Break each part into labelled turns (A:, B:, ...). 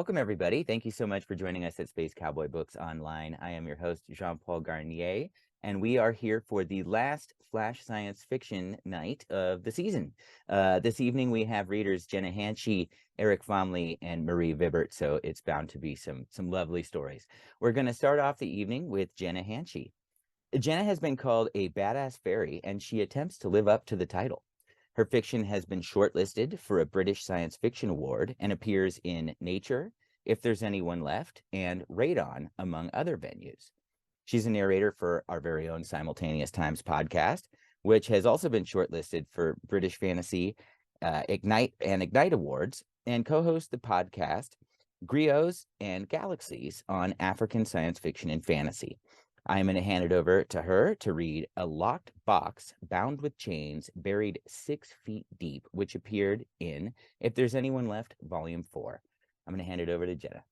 A: Welcome, everybody. Thank you so much for joining us at Space Cowboy Books Online. I am your host, Jean-Paul Garnier, and we are here for the last Flash Science Fiction night of the season. This evening, we have readers Jenna Hanchey, Eric Fomley, and Marie Vibbert, so it's bound to be some lovely stories. We're going to start off the evening with Jenna Hanchey. Jenna has been called a badass fairy, and she attempts to live up to the title. Her fiction has been shortlisted for a British Science Fiction Award and appears in Nature, If There's Anyone Left, and Radon, among other venues. She's a narrator for our very own Simultaneous Times podcast, which has also been shortlisted for British Fantasy Ignite Awards, and co-hosts the podcast Griots and Galaxies on African science fiction and fantasy. I'm going to hand it over to her to read A Locked Box Bound with Chains Buried 6 Feet Deep, which appeared in If There's Anyone Left, Volume 4. I'm going to hand it over to Jenna.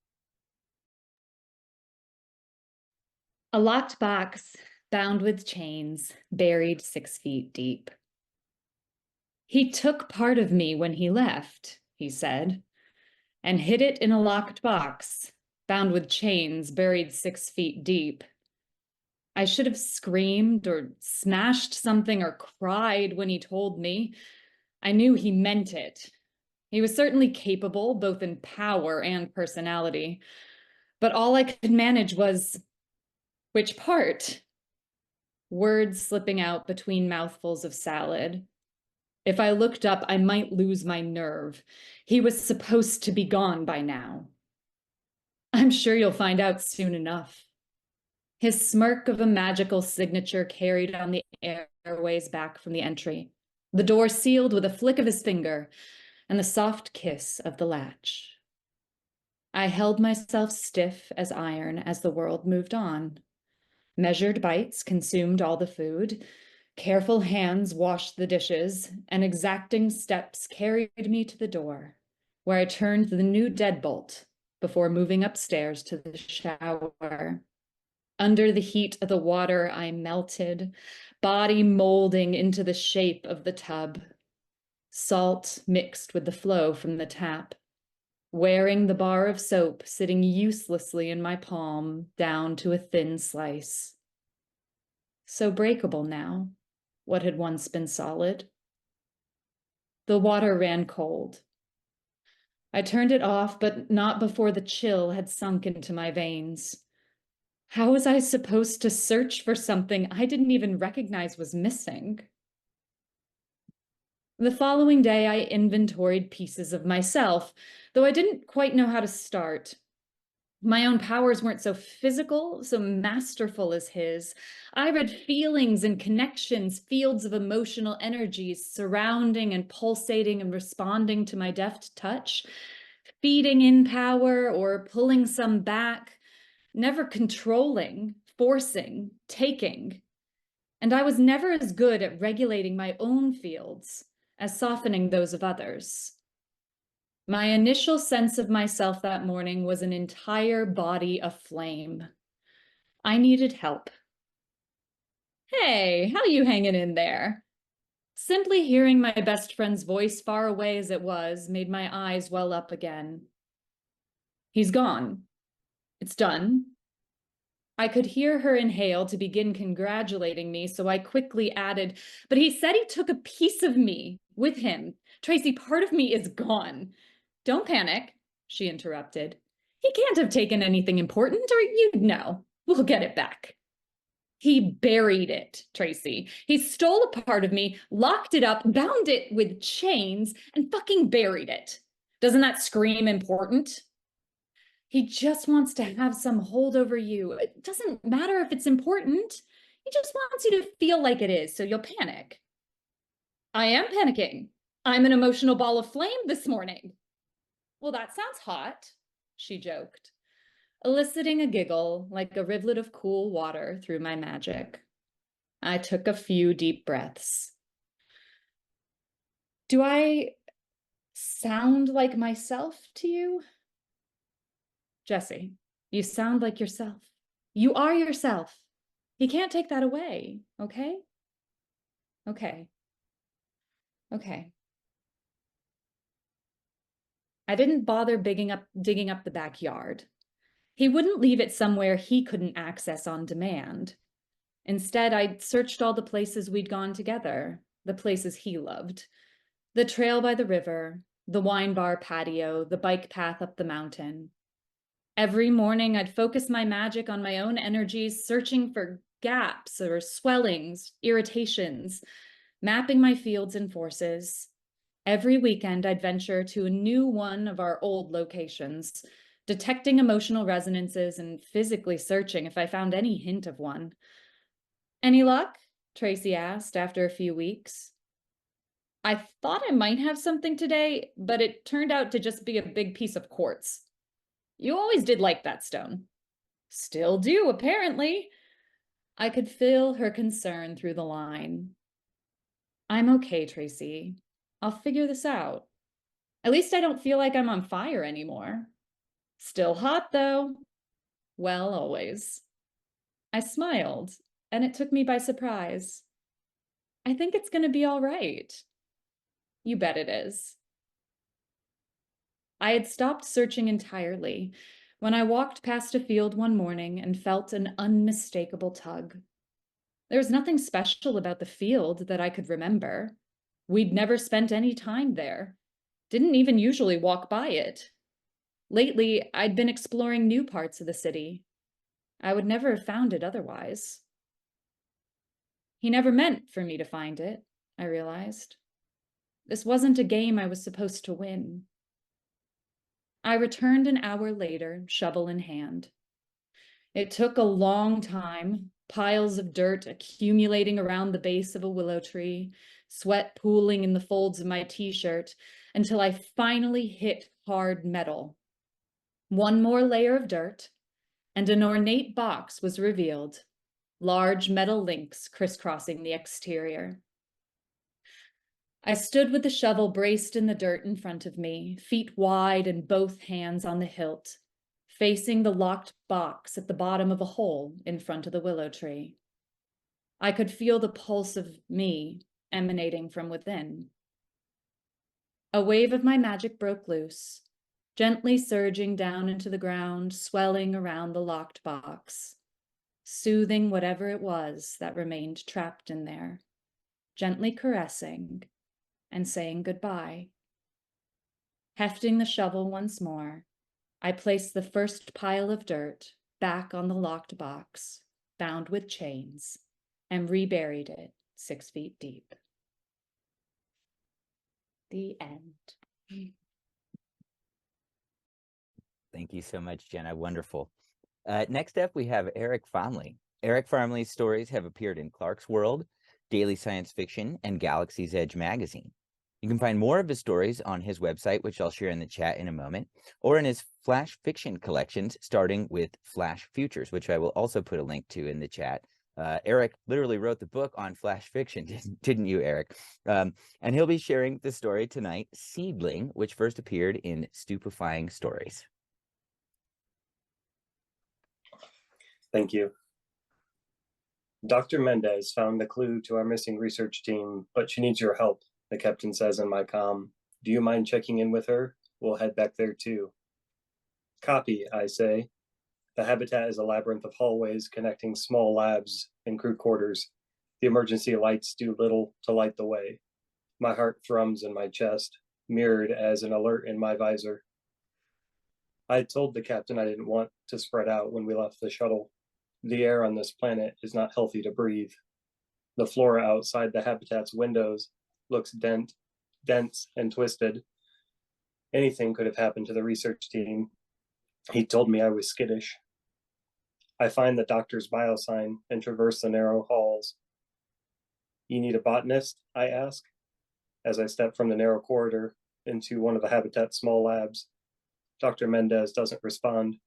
B: A locked box bound with chains buried 6 feet deep. He took part of me when he left, he said, and hid it in a locked box bound with chains buried 6 feet deep. I should have screamed or smashed something or cried when he told me. I knew he meant it. He was certainly capable, both in power and personality. But all I could manage was, which part? Words slipping out between mouthfuls of salad. If I looked up, I might lose my nerve. He was supposed to be gone by now. I'm sure you'll find out soon enough. His smirk of a magical signature carried on the airways back from the entry. The door sealed with a flick of his finger and the soft kiss of the latch. I held myself stiff as iron as the world moved on. Measured bites consumed all the food. Careful hands washed the dishes, and exacting steps carried me to the door, where I turned the new deadbolt before moving upstairs to the shower. Under the heat of the water, I melted, body molding into the shape of the tub. Salt mixed with the flow from the tap, wearing the bar of soap sitting uselessly in my palm down to a thin slice. So breakable now, what had once been solid. The water ran cold. I turned it off, but not before the chill had sunk into my veins. How was I supposed to search for something I didn't even recognize was missing? The following day, I inventoried pieces of myself, though I didn't quite know how to start. My own powers weren't so physical, so masterful as his. I read feelings and connections, fields of emotional energies surrounding and pulsating and responding to my deft touch, feeding in power or pulling some back, never controlling, forcing, taking. And I was never as good at regulating my own fields as softening those of others. My initial sense of myself that morning was an entire body aflame. I needed help. Hey, how you hanging in there? Simply hearing my best friend's voice, far away as it was, made my eyes well up again. He's gone. It's done. I could hear her inhale to begin congratulating me, so I quickly added, but he said he took a piece of me with him. Tracy, part of me is gone. Don't panic, she interrupted. He can't have taken anything important, or you'd know. We'll get it back. He buried it, Tracy. He stole a part of me, locked it up, bound it with chains, and fucking buried it. Doesn't that scream important? He just wants to have some hold over you. It doesn't matter if it's important. He just wants you to feel like it is, so you'll panic. I am panicking. I'm an emotional ball of flame this morning. Well, that sounds hot, she joked, eliciting a giggle like a rivulet of cool water through my magic. I took a few deep breaths. Do I sound like myself to you? Jesse, you sound like yourself. You are yourself. He can't take that away, okay? Okay. Okay. I didn't bother digging up the backyard. He wouldn't leave it somewhere he couldn't access on demand. Instead, I searched all the places we'd gone together, the places he loved. The trail by the river, the wine bar patio, the bike path up the mountain. Every morning, I'd focus my magic on my own energies, searching for gaps or swellings, irritations, mapping my fields and forces. Every weekend, I'd venture to a new one of our old locations, detecting emotional resonances and physically searching if I found any hint of one. Any luck? Tracy asked after a few weeks. I thought I might have something today, but it turned out to just be a big piece of quartz. You always did like that stone. Still do, apparently. I could feel her concern through the line. I'm okay, Tracy. I'll figure this out. At least I don't feel like I'm on fire anymore. Still hot, though. Well, always. I smiled, and it took me by surprise. I think it's going to be all right. You bet it is. I had stopped searching entirely when I walked past a field one morning and felt an unmistakable tug. There was nothing special about the field that I could remember. We'd never spent any time there. Didn't even usually walk by it. Lately, I'd been exploring new parts of the city. I would never have found it otherwise. He never meant for me to find it, I realized. This wasn't a game I was supposed to win. I returned an hour later, shovel in hand. It took a long time, piles of dirt accumulating around the base of a willow tree, sweat pooling in the folds of my t-shirt, until I finally hit hard metal. One more layer of dirt, and an ornate box was revealed, large metal links crisscrossing the exterior. I stood with the shovel braced in the dirt in front of me, feet wide and both hands on the hilt, facing the locked box at the bottom of a hole in front of the willow tree. I could feel the pulse of me emanating from within. A wave of my magic broke loose, gently surging down into the ground, swelling around the locked box, soothing whatever it was that remained trapped in there, gently caressing and saying goodbye. Hefting the shovel once more, I placed the first pile of dirt back on the locked box, bound with chains, and reburied it 6 feet deep. The end.
A: Thank you so much, Jenna. Wonderful. Next up, we have Eric Fomley. Eric Fomley's stories have appeared in Clark's World, Daily Science Fiction, and Galaxy's Edge magazine. You can find more of his stories on his website, which I'll share in the chat in a moment, or in his Flash fiction collections, starting with Flash Futures, which I will also put a link to in the chat. Eric literally wrote the book on Flash fiction, didn't you, Eric? And he'll be sharing the story tonight, Seedling, which first appeared in Stupefying Stories.
C: Thank you. Dr. Mendez found the clue to our missing research team, but she needs your help, the captain says in my comm. Do you mind checking in with her? We'll head back there too. Copy, I say. The habitat is a labyrinth of hallways connecting small labs and crew quarters. The emergency lights do little to light the way. My heart thrums in my chest, mirrored as an alert in my visor. I had told the captain I didn't want to spread out when we left the shuttle. The air on this planet is not healthy to breathe. The flora outside the habitat's windows looks dense and twisted. Anything could have happened to the research team. He told me I was skittish. I find the doctor's biosign and traverse the narrow halls. You need a botanist? I ask, as I step from the narrow corridor into one of the habitat's small labs. Dr. Mendez doesn't respond.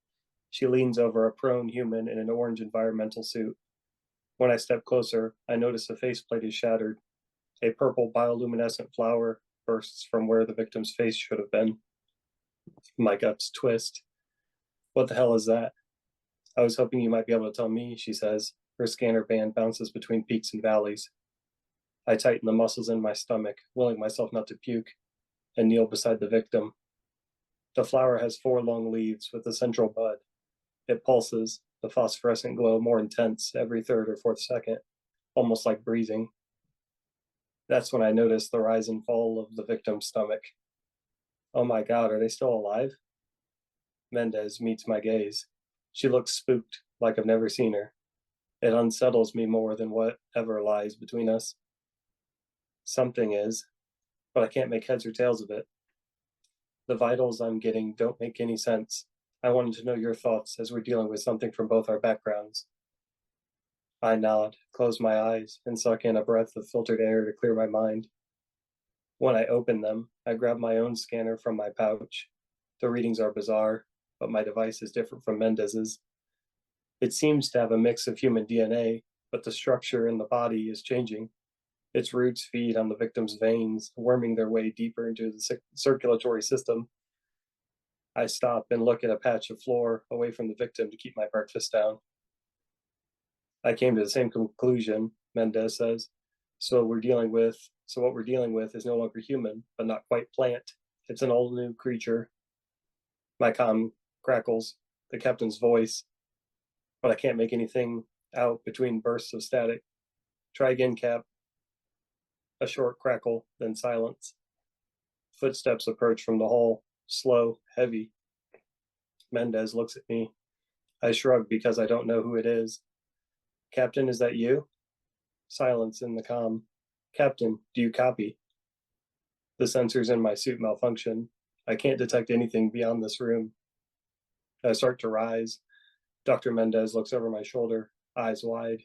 C: She leans over a prone human in an orange environmental suit. When I step closer, I notice the faceplate is shattered. A purple bioluminescent flower bursts from where the victim's face should have been. My guts twist. What the hell is that? I was hoping you might be able to tell me, she says. Her scanner band bounces between peaks and valleys. I tighten the muscles in my stomach, willing myself not to puke, and kneel beside the victim. The flower has 4 long leaves with a central bud. It pulses, the phosphorescent glow more intense every 3rd or 4th second, almost like breathing. That's when I notice the rise and fall of the victim's stomach. Oh my God, are they still alive? Mendez meets my gaze. She looks spooked, like I've never seen her. It unsettles me more than whatever lies between us. Something is, but I can't make heads or tails of it. The vitals I'm getting don't make any sense. I wanted to know your thoughts as we're dealing with something from both our backgrounds. I nod, close my eyes, and suck in a breath of filtered air to clear my mind. When I open them, I grab my own scanner from my pouch. The readings are bizarre, but my device is different from Mendez's. It seems to have a mix of human DNA, but the structure in the body is changing. Its roots feed on the victim's veins, worming their way deeper into the circulatory system. I stop and look at a patch of floor away from the victim to keep my breakfast down. I came to the same conclusion, Mendez says. So what we're dealing with is no longer human, but not quite plant. It's an all new creature. My comm crackles, the captain's voice, but I can't make anything out between bursts of static. Try again, Cap. A short crackle, then silence. Footsteps approach from the hall, slow, heavy. Mendez looks at me. I shrug because I don't know who it is. Captain, is that you? Silence in the comm. Captain, do you copy? The sensors in my suit malfunction. I can't detect anything beyond this room. I start to rise. Dr. Mendez looks over my shoulder, eyes wide.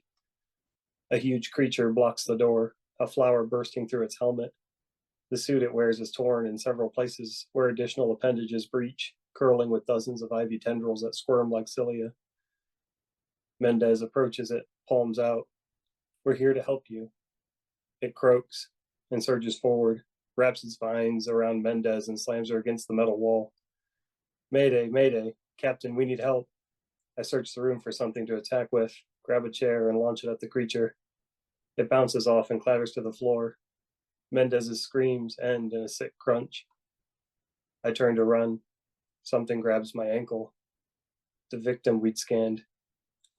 C: A huge creature blocks the door, a flower bursting through its helmet. The suit it wears is torn in several places where additional appendages breach, curling with dozens of ivy tendrils that squirm like cilia. Mendez approaches it, palms out. We're here to help you. It croaks and surges forward, wraps its vines around Mendez and slams her against the metal wall. Mayday, mayday, Captain, we need help. I search the room for something to attack with, grab a chair and launch it at the creature. It bounces off and clatters to the floor. Mendez's screams end in a sick crunch. I turn to run. Something grabs my ankle. The victim we'd scanned.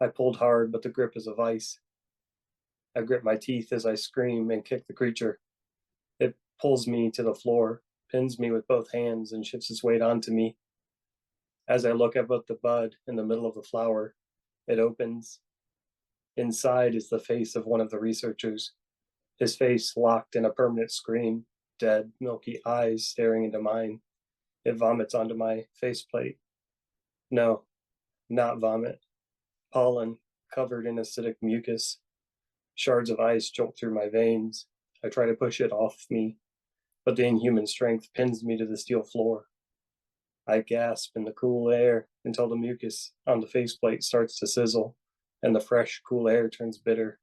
C: I pulled hard, but the grip is a vice. I grip my teeth as I scream and kick the creature. It pulls me to the floor, pins me with both hands, and shifts its weight onto me. As I look up at the bud in the middle of the flower, it opens. Inside is the face of one of the researchers, his face locked in a permanent scream, dead, milky eyes staring into mine. It vomits onto my faceplate. No, not vomit. Pollen, covered in acidic mucus. Shards of ice jolt through my veins. I try to push it off me, but the inhuman strength pins me to the steel floor. I gasp in the cool air until the mucus on the faceplate starts to sizzle, and the fresh, cool air turns bitter.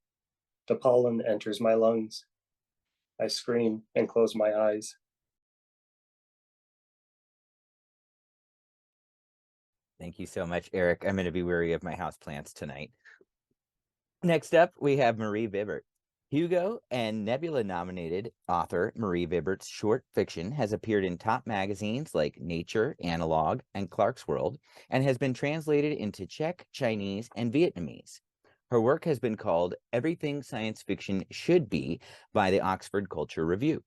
C: The pollen enters my lungs. I scream and close my eyes.
A: Thank you so much, Eric. I'm going to be wary of my houseplants tonight. Next up, we have Marie Vibbert. Hugo and Nebula nominated author Marie Vibbert's short fiction has appeared in top magazines like Nature, Analog, and Clarkesworld, and has been translated into Czech, Chinese, and Vietnamese. Her work has been called Everything Science Fiction Should Be by the Oxford Culture Review.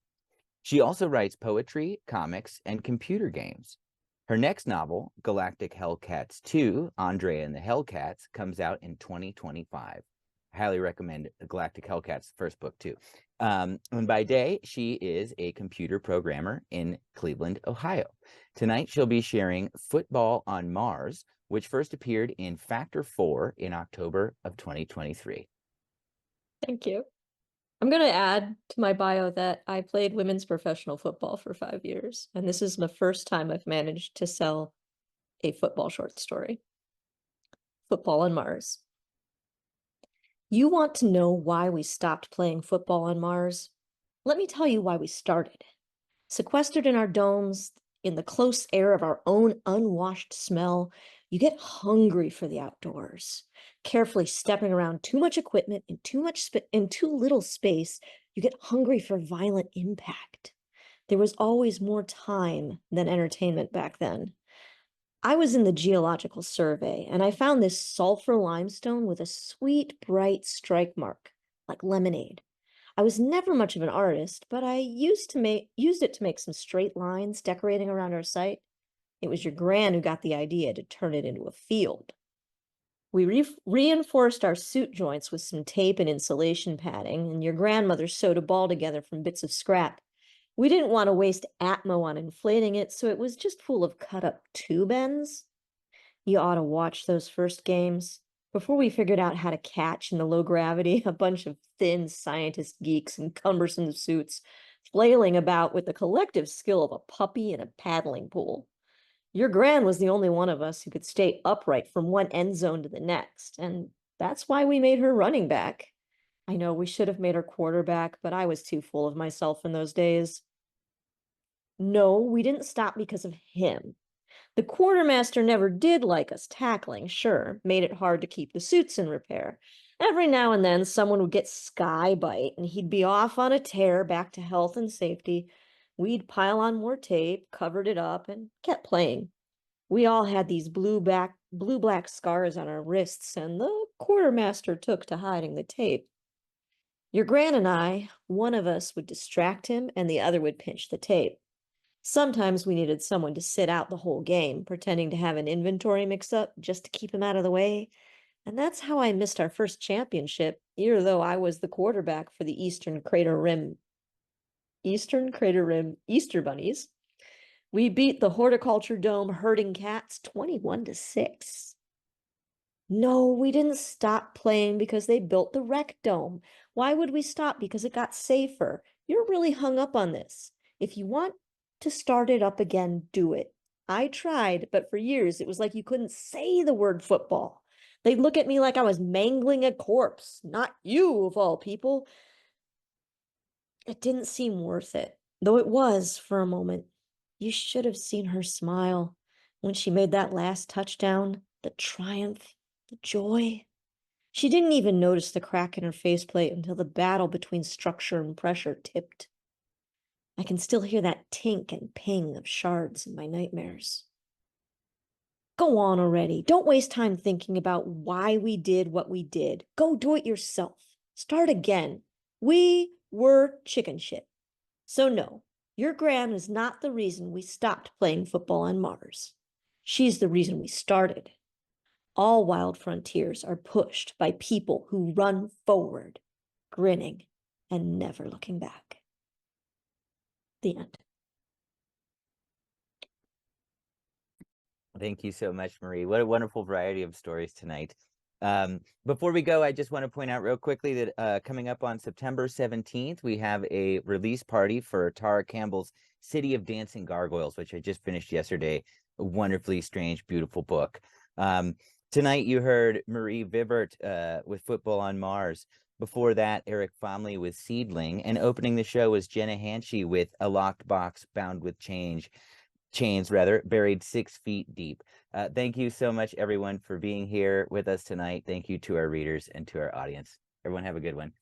A: She also writes poetry, comics, and computer games. Her next novel, Galactic Hellcats 2, Andre and the Hellcats, comes out in 2025. I highly recommend Galactic Hellcats, first book too. And by day, she is a computer programmer in Cleveland, Ohio. Tonight, she'll be sharing Football on Mars, which first appeared in Factor 4 in October of 2023.
D: Thank you. I'm going to add to my bio that I played women's professional football for 5 years, and this is the first time I've managed to sell a football short story. Football on Mars. You want to know why we stopped playing football on Mars? Let me tell you why we started. Sequestered in our domes, in the close air of our own unwashed smell, you get hungry for the outdoors. Carefully stepping around too much equipment in too little space, you get hungry for violent impact. There was always more time than entertainment back then. I was in the geological survey and I found this sulfur limestone with a sweet, bright strike mark, like lemonade. I was never much of an artist, but I used it to make some straight lines decorating around our site. It was your gran who got the idea to turn it into a field. We reinforced our suit joints with some tape and insulation padding, and your grandmother sewed a ball together from bits of scrap. We didn't want to waste Atmo on inflating it, so it was just full of cut-up tube ends. You ought to watch those first games. Before we figured out how to catch in the low gravity, a bunch of thin scientist geeks in cumbersome suits flailing about with the collective skill of a puppy in a paddling pool. Your gran was the only one of us who could stay upright from one end zone to the next, and that's why we made her running back. I know we should have made her quarterback, but I was too full of myself in those days. No, we didn't stop because of him. The quartermaster never did like us tackling, sure, made it hard to keep the suits in repair. Every now and then someone would get sky bite and he'd be off on a tear back to health and safety. We'd pile on more tape, covered it up, and kept playing. We all had these blue-black scars on our wrists, and the quartermaster took to hiding the tape. Your gran and I, one of us would distract him and the other would pinch the tape. Sometimes we needed someone to sit out the whole game, pretending to have an inventory mix-up just to keep him out of the way. And that's how I missed our first championship, even though I was the quarterback for the Eastern Crater Rim Easter Bunnies. We beat the Horticulture Dome herding cats 21-6. No, we didn't stop playing because they built the rec dome. Why would we stop? Because it got safer. You're really hung up on this. If you want to start it up again, do it. I tried, but for years it was like you couldn't say the word football. They'd look at me like I was mangling a corpse, not you of all people. It didn't seem worth it, though it was for a moment. You should have seen her smile when she made that last touchdown, the triumph, the joy. She didn't even notice the crack in her faceplate until the battle between structure and pressure tipped. I can still hear that tink and ping of shards in my nightmares. Go on already. Don't waste time thinking about why we did what we did. Go do it yourself. Start again. We were chicken shit. So no, your gran is not the reason we stopped playing football on Mars. She's the reason we started. All wild frontiers are pushed by people who run forward, grinning and never looking back. The end.
A: Thank you so much, Marie. What a wonderful variety of stories tonight. Before we go, I just want to point out real quickly that coming up on September 17th, we have a release party for Tara Campbell's City of Dancing Gargoyles, which I just finished yesterday. A wonderfully strange, beautiful book. Tonight, you heard Marie Vibbert with Football on Mars. Before that, Eric Fomley with Seedling. And opening the show was Jenna Hanchey with A Locked Box Bound with Chains, buried 6 feet deep. Thank you so much, everyone, for being here with us tonight. Thank you to our readers and to our audience. Everyone have a good one.